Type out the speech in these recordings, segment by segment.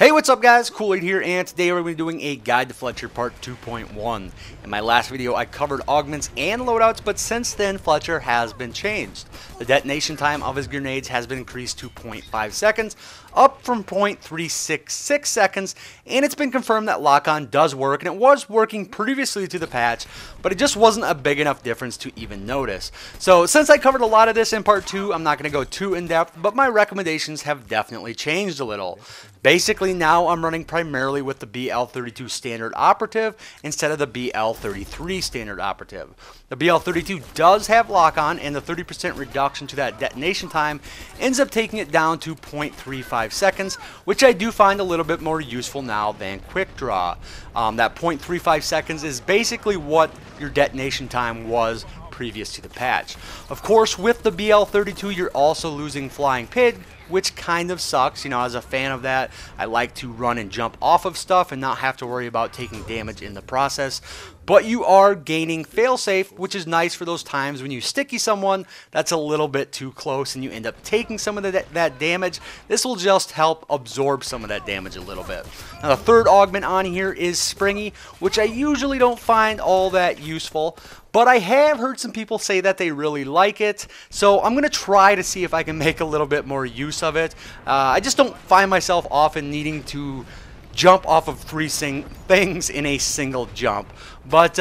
Hey, what's up guys? Kool-Aid here, and today we're going to be doing a Guide to Fletcher Part 2.1. In my last video I covered Augments and Loadouts, but since then Fletcher has been changed. The detonation time of his grenades has been increased to 0.5 seconds, up from 0.366 seconds, and it's been confirmed that lock-on does work, and it was working previously to the patch, but it just wasn't a big enough difference to even notice. So since I covered a lot of this in Part 2, I'm not going to go too in-depth, but my recommendations have definitely changed a little. Basically, now I'm running primarily with the BL32 standard operative instead of the BL33 standard operative. The BL32 does have lock-on, and the 30% reduction to that detonation time ends up taking it down to 0.35 seconds, which I do find a little bit more useful now than quick draw. That 0.35 seconds is basically what your detonation time was previous to the patch. Of course, with the BL32, you're also losing Flying Pig, which kind of sucks. You know, as a fan of that, I like to run and jump off of stuff and not have to worry about taking damage in the process. But you are gaining failsafe, which is nice for those times when you sticky someone that's a little bit too close and you end up taking some of that damage. This will just help absorb some of that damage a little bit. Now, the third augment on here is Springy, which I usually don't find all that useful, but I have heard some people say that they really like it, so I'm going to try to see if I can make a little bit more use of it. I just don't find myself often needing to jump off of three things in a single jump. But,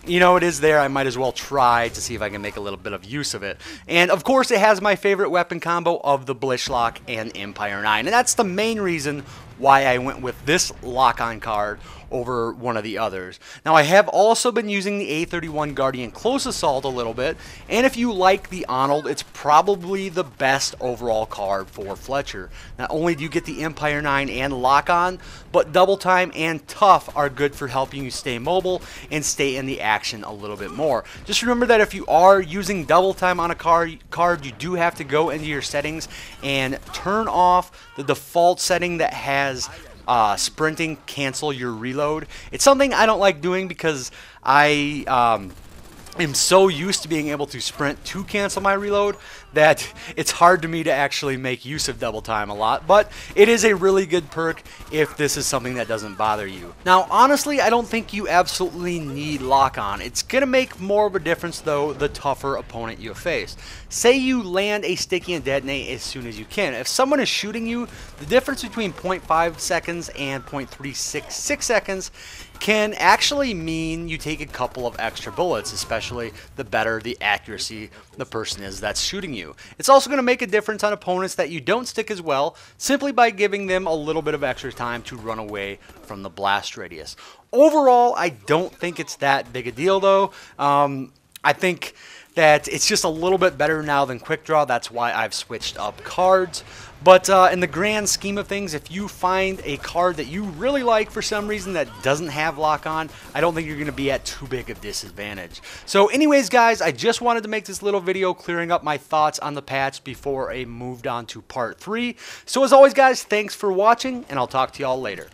you know, it is there. I might as well try to see if I can make a little bit of use of it. And, of course, it has my favorite weapon combo of the Blishlock and Empire 9. And that's the main reason why I went with this lock-on card over one of the others. Now, I have also been using the A31 Guardian Close Assault a little bit, and if you like the Aaaand, it's probably the best overall card for Fletcher. Not only do you get the Empire 9 and lock-on, but Double Time and Tough are good for helping you stay mobile and stay in the action a little bit more. Just remember that if you are using Double Time on a card, you do have to go into your settings and turn off the default setting that has sprinting cancel your reload. It's something I don't like doing because I am so used to being able to sprint to cancel my reload that it's hard to me to actually make use of Double Time a lot, but it is a really good perk if this is something that doesn't bother you. Now, honestly, I don't think you absolutely need lock-on. It's going to make more of a difference, though, the tougher opponent you face. Say you land a sticky and detonate as soon as you can. If someone is shooting you, the difference between 0.5 seconds and 0.366 seconds can actually mean you take a couple of extra bullets, especially the better the accuracy the person is that's shooting you. It's also going to make a difference on opponents that you don't stick as well, simply by giving them a little bit of extra time to run away from the blast radius. Overall, I don't think it's that big a deal, though. I think that it's just a little bit better now than Quick Draw. That's why I've switched up cards. But in the grand scheme of things, if you find a card that you really like for some reason that doesn't have lock-on, I don't think you're going to be at too big of a disadvantage. So anyways, guys, I just wanted to make this little video clearing up my thoughts on the patch before I moved on to Part 3. So as always, guys, thanks for watching, and I'll talk to y'all later.